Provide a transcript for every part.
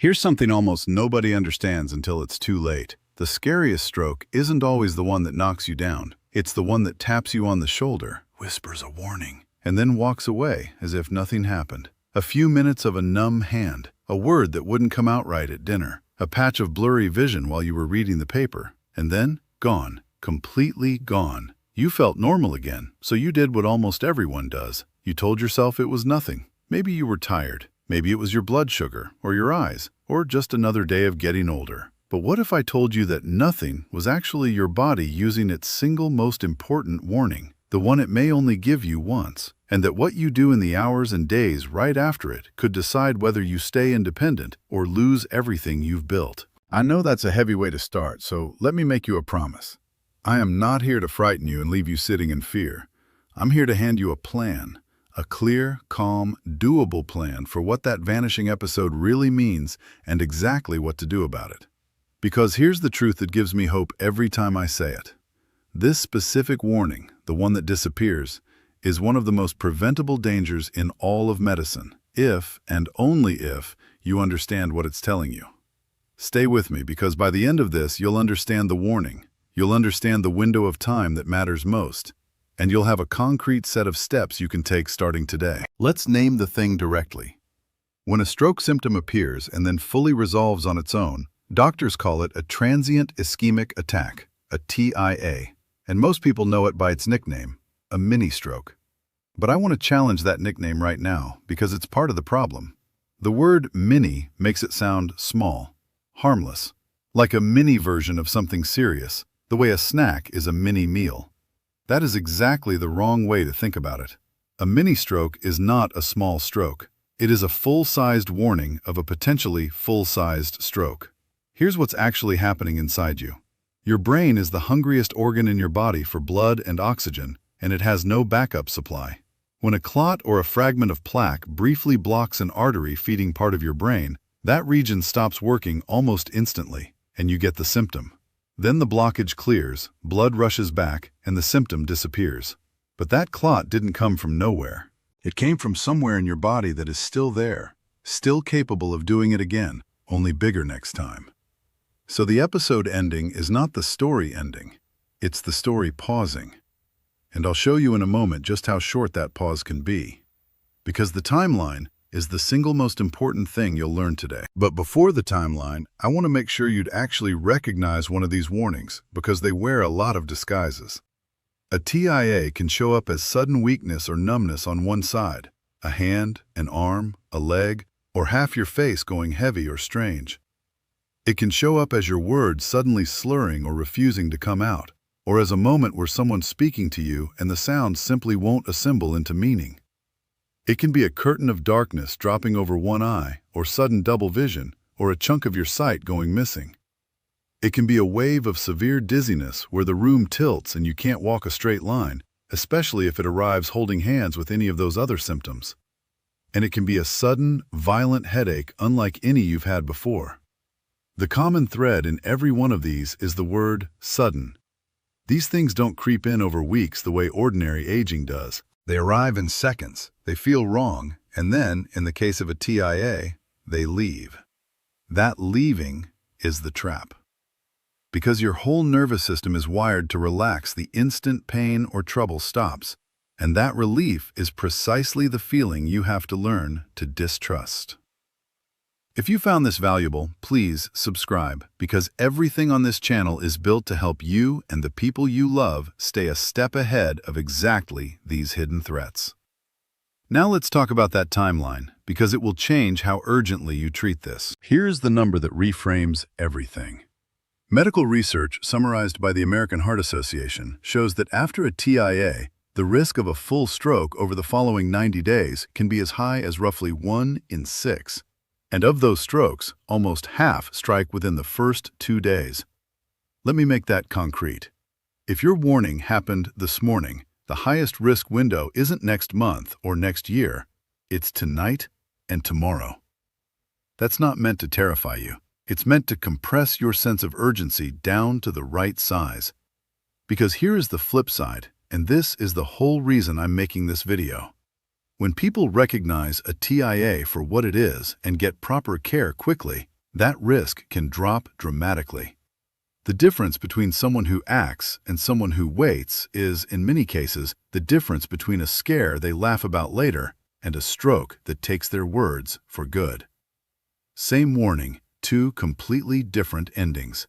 Here's something almost nobody understands until it's too late. The scariest stroke isn't always the one that knocks you down. It's the one that taps you on the shoulder, whispers a warning, and then walks away as if nothing happened. A few minutes of a numb hand, a word that wouldn't come out right at dinner, a patch of blurry vision while you were reading the paper, and then gone, completely gone. You felt normal again, so you did what almost everyone does. You told yourself it was nothing. Maybe you were tired. Maybe it was your blood sugar, or your eyes, or just another day of getting older. But what if I told you that nothing was actually your body using its single most important warning, the one it may only give you once, and that what you do in the hours and days right after it could decide whether you stay independent or lose everything you've built? I know that's a heavy way to start, so let me make you a promise. I am not here to frighten you and leave you sitting in fear. I'm here to hand you a plan. A clear, calm, doable plan for what that vanishing episode really means and exactly what to do about it. Because here's the truth that gives me hope every time I say it. This specific warning, the one that disappears, is one of the most preventable dangers in all of medicine, if and only if you understand what it's telling you. Stay with me, because by the end of this, you'll understand the warning. You'll understand the window of time that matters most. And you'll have a concrete set of steps you can take starting today. Let's name the thing directly. When a stroke symptom appears and then fully resolves on its own, doctors call it a transient ischemic attack, a TIA, and most people know it by its nickname, a mini-stroke. But I want to challenge that nickname right now because it's part of the problem. The word mini makes it sound small, harmless, like a mini version of something serious, the way a snack is a mini meal. That is exactly the wrong way to think about it. A mini-stroke is not a small stroke. It is a full-sized warning of a potentially full-sized stroke. Here's what's actually happening inside you. Your brain is the hungriest organ in your body for blood and oxygen, and it has no backup supply. When a clot or a fragment of plaque briefly blocks an artery feeding part of your brain, that region stops working almost instantly, and you get the symptom. Then the blockage clears, blood rushes back, and the symptom disappears. But that clot didn't come from nowhere. It came from somewhere in your body that is still there, still capable of doing it again, only bigger next time. So the episode ending is not the story ending, it's the story pausing. And I'll show you in a moment just how short that pause can be. Because the timeline is the single most important thing you'll learn today. But before the timeline, I want to make sure you'd actually recognize one of these warnings, because they wear a lot of disguises. A TIA can show up as sudden weakness or numbness on one side, a hand, an arm, a leg, or half your face going heavy or strange. It can show up as your words suddenly slurring or refusing to come out, or as a moment where someone's speaking to you and the sounds simply won't assemble into meaning. It can be a curtain of darkness dropping over one eye, or sudden double vision, or a chunk of your sight going missing. It can be a wave of severe dizziness where the room tilts and you can't walk a straight line, especially if it arrives holding hands with any of those other symptoms. And it can be a sudden, violent headache unlike any you've had before. The common thread in every one of these is the word sudden. These things don't creep in over weeks the way ordinary aging does. They arrive in seconds, they feel wrong, and then, in the case of a TIA, they leave. That leaving is the trap. Because your whole nervous system is wired to relax the instant pain or trouble stops, and that relief is precisely the feeling you have to learn to distrust. If you found this valuable, please subscribe, because everything on this channel is built to help you and the people you love stay a step ahead of exactly these hidden threats. Now let's talk about that timeline, because it will change how urgently you treat this. Here's the number that reframes everything. Medical research summarized by the American Heart Association shows that after a TIA, the risk of a full stroke over the following 90 days can be as high as roughly 1 in 6. And of those strokes, almost half strike within the first 2 days. Let me make that concrete. If your warning happened this morning, the highest risk window isn't next month or next year, it's tonight and tomorrow. That's not meant to terrify you. It's meant to compress your sense of urgency down to the right size. Because here is the flip side, and this is the whole reason I'm making this video. When people recognize a TIA for what it is and get proper care quickly, that risk can drop dramatically. The difference between someone who acts and someone who waits is, in many cases, the difference between a scare they laugh about later and a stroke that takes their words for good. Same warning, two completely different endings.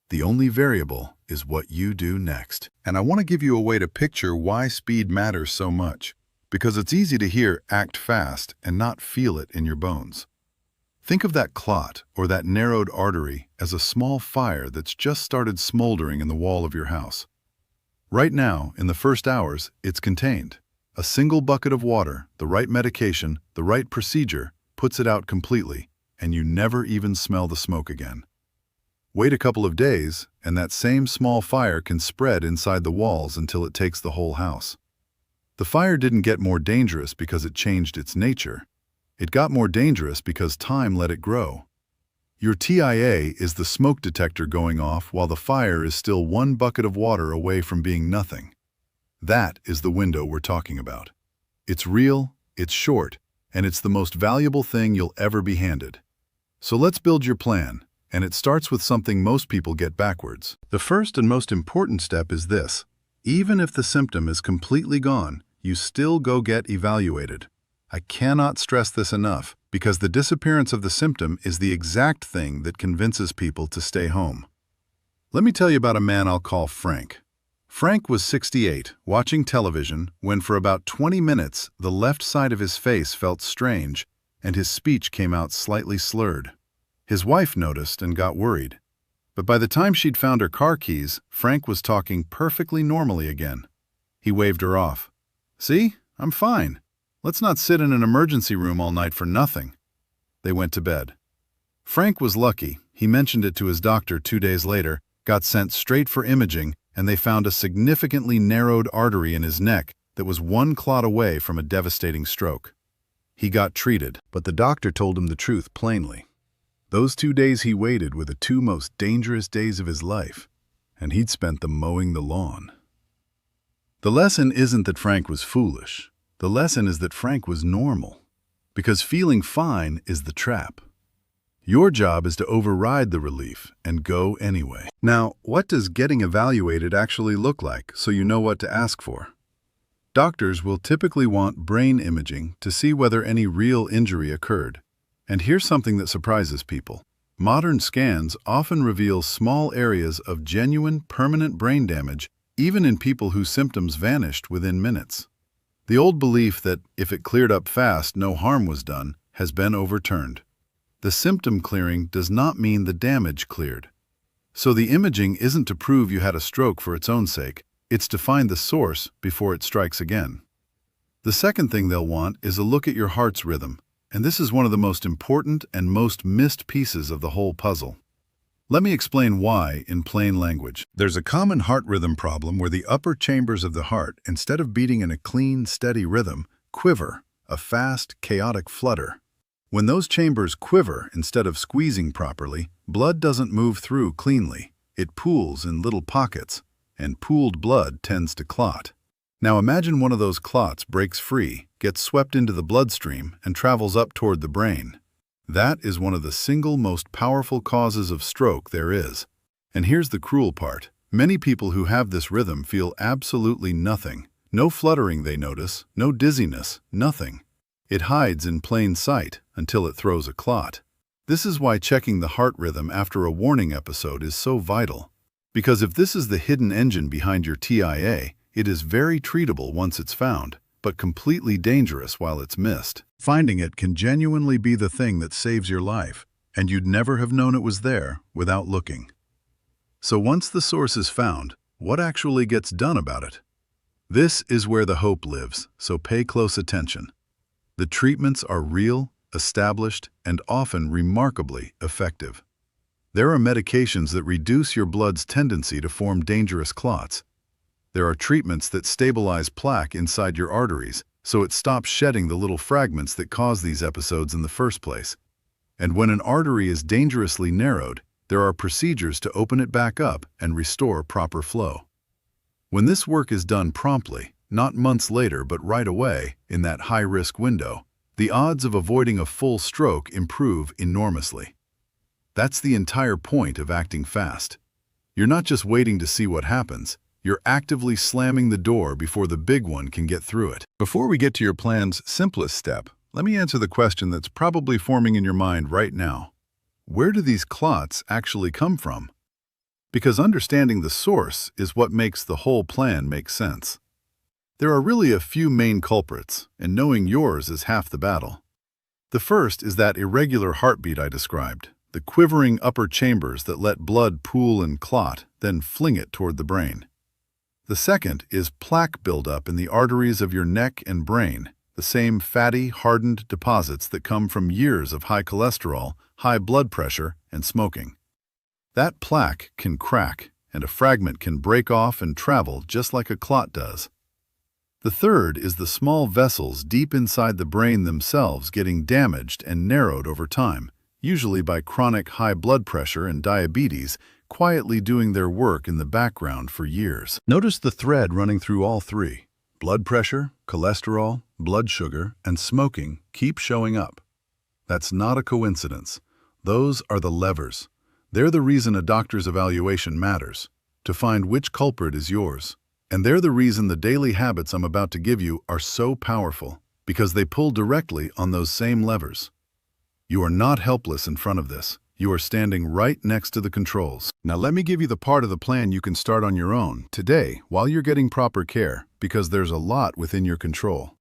The only variable is what you do next. And I want to give you a way to picture why speed matters so much, because it's easy to hear "act fast" and not feel it in your bones. Think of that clot or that narrowed artery as a small fire that's just started smoldering in the wall of your house. Right now, in the first hours, it's contained. A single bucket of water, the right medication, the right procedure, puts it out completely, and you never even smell the smoke again. Wait a couple of days, and that same small fire can spread inside the walls until it takes the whole house. The fire didn't get more dangerous because it changed its nature. It got more dangerous because time let it grow. Your TIA is the smoke detector going off while the fire is still one bucket of water away from being nothing. That is the window we're talking about. It's real, it's short, and it's the most valuable thing you'll ever be handed. So let's build your plan, and it starts with something most people get backwards. The first and most important step is this. Even if the symptom is completely gone, you still go get evaluated. I cannot stress this enough, because the disappearance of the symptom is the exact thing that convinces people to stay home. Let me tell you about a man I'll call Frank. Frank was 68, watching television, when for about 20 minutes the left side of his face felt strange, and his speech came out slightly slurred. His wife noticed and got worried. But by the time she'd found her car keys, Frank was talking perfectly normally again. He waved her off. "See? I'm fine. Let's not sit in an emergency room all night for nothing." They went to bed. Frank was lucky. He mentioned it to his doctor 2 days later, got sent straight for imaging, and they found a significantly narrowed artery in his neck that was one clot away from a devastating stroke. He got treated, but the doctor told him the truth plainly. Those 2 days he waited were the 2 most dangerous days of his life, and he'd spent them mowing the lawn. The lesson isn't that Frank was foolish. The lesson is that Frank was normal, because feeling fine is the trap. Your job is to override the relief and go anyway. Now, what does getting evaluated actually look like so you know what to ask for? Doctors will typically want brain imaging to see whether any real injury occurred. And here's something that surprises people. Modern scans often reveal small areas of genuine, permanent brain damage, even in people whose symptoms vanished within minutes. The old belief that if it cleared up fast, no harm was done, has been overturned. The symptom clearing does not mean the damage cleared. So the imaging isn't to prove you had a stroke for its own sake, it's to find the source before it strikes again. The second thing they'll want is a look at your heart's rhythm, and this is one of the most important and most missed pieces of the whole puzzle. Let me explain why in plain language. There's a common heart rhythm problem where the upper chambers of the heart, instead of beating in a clean, steady rhythm, quiver, a fast, chaotic flutter. When those chambers quiver instead of squeezing properly, blood doesn't move through cleanly. It pools in little pockets, and pooled blood tends to clot. Now imagine one of those clots breaks free, gets swept into the bloodstream, and travels up toward the brain. That is one of the single most powerful causes of stroke there is. And here's the cruel part. Many people who have this rhythm feel absolutely nothing. No fluttering they notice, no dizziness, nothing. It hides in plain sight until it throws a clot. This is why checking the heart rhythm after a warning episode is so vital. Because if this is the hidden engine behind your TIA, it is very treatable once it's found, but completely dangerous while it's missed. Finding it can genuinely be the thing that saves your life, and you'd never have known it was there without looking. So once the source is found, what actually gets done about it? This is where the hope lives, so pay close attention. The treatments are real, established, and often remarkably effective. There are medications that reduce your blood's tendency to form dangerous clots. There are treatments that stabilize plaque inside your arteries, so it stops shedding the little fragments that cause these episodes in the first place. And when an artery is dangerously narrowed, there are procedures to open it back up and restore proper flow. When this work is done promptly, not months later but right away, in that high-risk window, the odds of avoiding a full stroke improve enormously. That's the entire point of acting fast. You're not just waiting to see what happens, you're actively slamming the door before the big one can get through it. Before we get to your plan's simplest step, let me answer the question that's probably forming in your mind right now. Where do these clots actually come from? Because understanding the source is what makes the whole plan make sense. There are really a few main culprits, and knowing yours is half the battle. The first is that irregular heartbeat I described, the quivering upper chambers that let blood pool and clot, then fling it toward the brain. The second is plaque buildup in the arteries of your neck and brain, the same fatty, hardened deposits that come from years of high cholesterol, high blood pressure, and smoking. That plaque can crack, and a fragment can break off and travel just like a clot does. The third is the small vessels deep inside the brain themselves getting damaged and narrowed over time, usually by chronic high blood pressure and diabetes, quietly doing their work in the background for years. Notice the thread running through all three. Blood pressure, cholesterol, blood sugar, and smoking keep showing up. That's not a coincidence. Those are the levers. They're the reason a doctor's evaluation matters, to find which culprit is yours. And they're the reason the daily habits I'm about to give you are so powerful, because they pull directly on those same levers. You are not helpless in front of this. You are standing right next to the controls. Now let me give you the part of the plan you can start on your own today while you're getting proper care, because there's a lot within your control.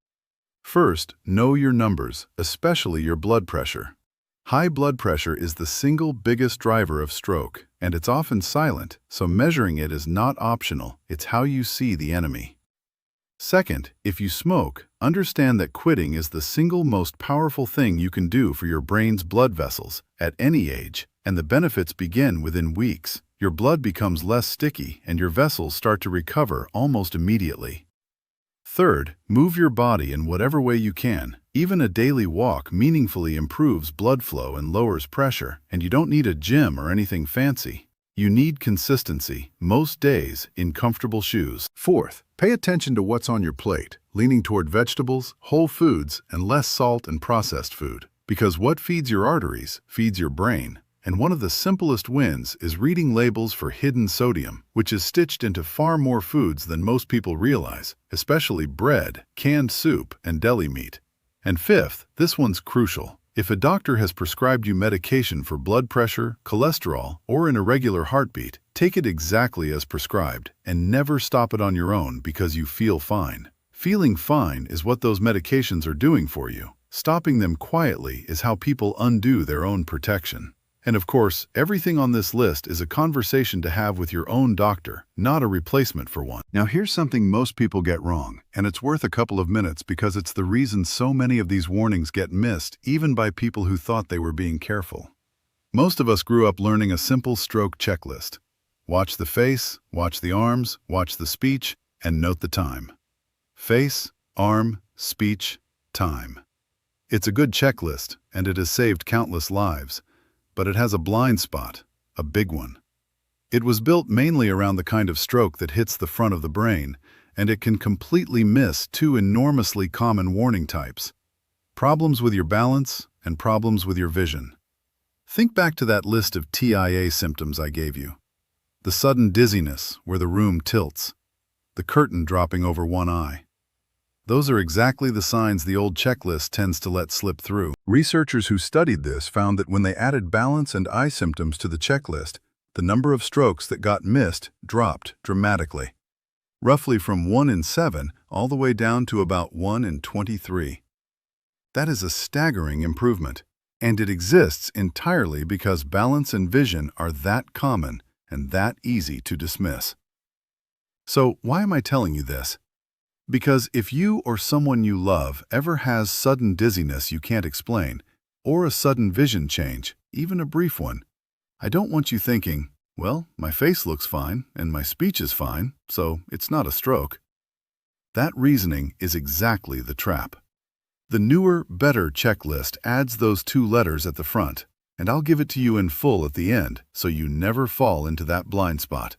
First, know your numbers, especially your blood pressure. High blood pressure is the single biggest driver of stroke, and it's often silent, so measuring it is not optional. It's how you see the enemy. Second, if you smoke, understand that quitting is the single most powerful thing you can do for your brain's blood vessels at any age, and the benefits begin within weeks. Your blood becomes less sticky and your vessels start to recover almost immediately. Third, move your body in whatever way you can. Even a daily walk meaningfully improves blood flow and lowers pressure, and you don't need a gym or anything fancy. You need consistency, most days, in comfortable shoes. Fourth, pay attention to what's on your plate, leaning toward vegetables, whole foods, and less salt and processed food. Because what feeds your arteries feeds your brain. And one of the simplest wins is reading labels for hidden sodium, which is stitched into far more foods than most people realize, especially bread, canned soup, and deli meat. And fifth, this one's crucial. If a doctor has prescribed you medication for blood pressure, cholesterol, or an irregular heartbeat, take it exactly as prescribed and never stop it on your own because you feel fine. Feeling fine is what those medications are doing for you. Stopping them quietly is how people undo their own protection. And of course, everything on this list is a conversation to have with your own doctor, not a replacement for one. Now here's something most people get wrong, and it's worth a couple of minutes because it's the reason so many of these warnings get missed, even by people who thought they were being careful. Most of us grew up learning a simple stroke checklist. Watch the face, watch the arms, watch the speech, and note the time. Face, arm, speech, time. It's a good checklist, and it has saved countless lives. But it has a blind spot, a big one. It was built mainly around the kind of stroke that hits the front of the brain, and it can completely miss two enormously common warning types: problems with your balance and problems with your vision. Think back to that list of TIA symptoms I gave you. The sudden dizziness where the room tilts, the curtain dropping over one eye. Those are exactly the signs the old checklist tends to let slip through. Researchers who studied this found that when they added balance and eye symptoms to the checklist, the number of strokes that got missed dropped dramatically. Roughly from 1 in 7 all the way down to about 1 in 23. That is a staggering improvement, and it exists entirely because balance and vision are that common and that easy to dismiss. So why am I telling you this? Because if you or someone you love ever has sudden dizziness you can't explain, or a sudden vision change, even a brief one, I don't want you thinking, well, my face looks fine and my speech is fine, so it's not a stroke. That reasoning is exactly the trap. The newer, better checklist adds those 2 letters at the front, and I'll give it to you in full at the end so you never fall into that blind spot.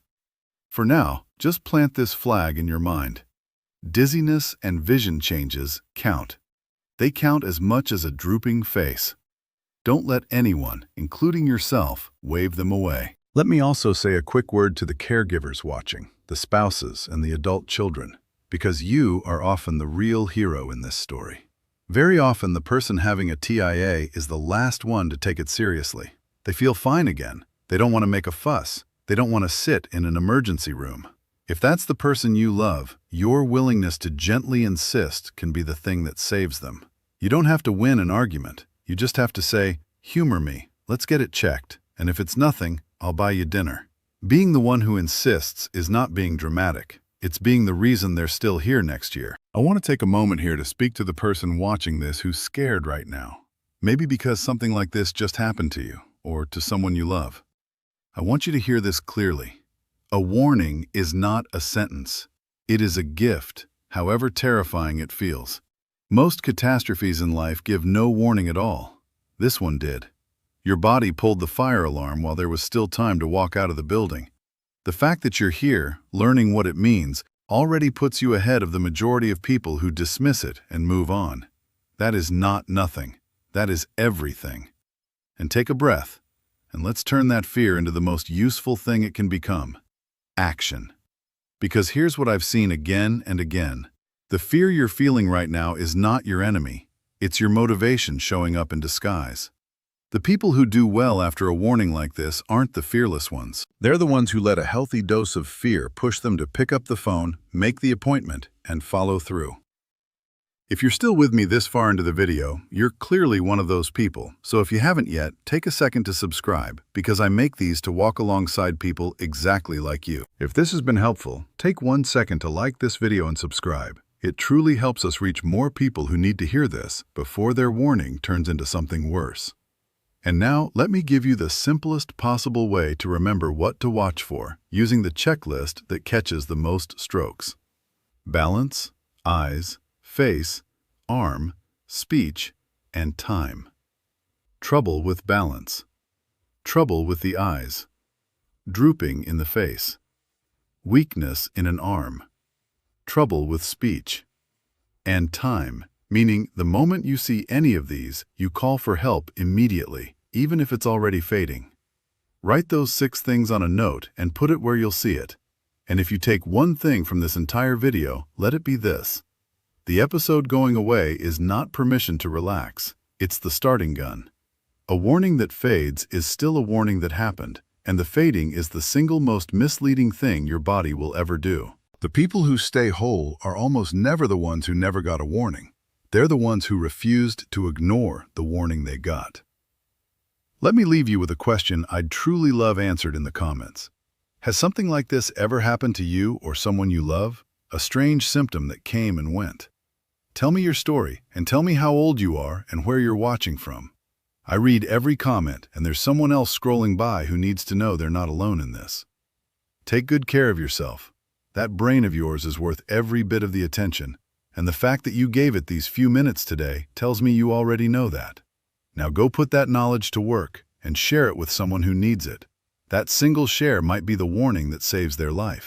For now, just plant this flag in your mind. Dizziness and vision changes count. They count as much as a drooping face. Don't let anyone, including yourself, wave them away. Let me also say a quick word to the caregivers watching, the spouses and the adult children, because you are often the real hero in this story. Very often, the person having a TIA is the last one to take it seriously. They feel fine again. They don't want to make a fuss. They don't want to sit in an emergency room. If that's the person you love, your willingness to gently insist can be the thing that saves them. You don't have to win an argument. You just have to say, "Humor me, let's get it checked, and if it's nothing, I'll buy you dinner." Being the one who insists is not being dramatic. It's being the reason they're still here next year. I want to take a moment here to speak to the person watching this who's scared right now. Maybe because something like this just happened to you, or to someone you love. I want you to hear this clearly. A warning is not a sentence. It is a gift, however terrifying it feels. Most catastrophes in life give no warning at all. This one did. Your body pulled the fire alarm while there was still time to walk out of the building. The fact that you're here, learning what it means, already puts you ahead of the majority of people who dismiss it and move on. That is not nothing. That is everything. And take a breath, and let's turn that fear into the most useful thing it can become: action. Because here's what I've seen again and again. The fear you're feeling right now is not your enemy. It's your motivation showing up in disguise. The people who do well after a warning like this aren't the fearless ones. They're the ones who let a healthy dose of fear push them to pick up the phone, make the appointment, and follow through. If you're still with me this far into the video, you're clearly one of those people. So if you haven't yet, take a second to subscribe, because I make these to walk alongside people exactly like you. If this has been helpful, take 1 second to like this video and subscribe. It truly helps us reach more people who need to hear this before their warning turns into something worse. And now, let me give you the simplest possible way to remember what to watch for, using the checklist that catches the most strokes. Balance, eyes, face, arm, speech, and time. Trouble with balance. Trouble with the eyes. Drooping in the face. Weakness in an arm. Trouble with speech. And time, meaning the moment you see any of these, you call for help immediately, even if it's already fading. Write those 6 things on a note and put it where you'll see it. And if you take one thing from this entire video, let it be this. The episode going away is not permission to relax. It's the starting gun. A warning that fades is still a warning that happened, and the fading is the single most misleading thing your body will ever do. The people who stay whole are almost never the ones who never got a warning. They're the ones who refused to ignore the warning they got. Let me leave you with a question I'd truly love answered in the comments. Has something like this ever happened to you or someone you love? A strange symptom that came and went. Tell me your story, and tell me how old you are and where you're watching from. I read every comment, and there's someone else scrolling by who needs to know they're not alone in this. Take good care of yourself. That brain of yours is worth every bit of the attention, and the fact that you gave it these few minutes today tells me you already know that. Now go put that knowledge to work and share it with someone who needs it. That single share might be the warning that saves their life.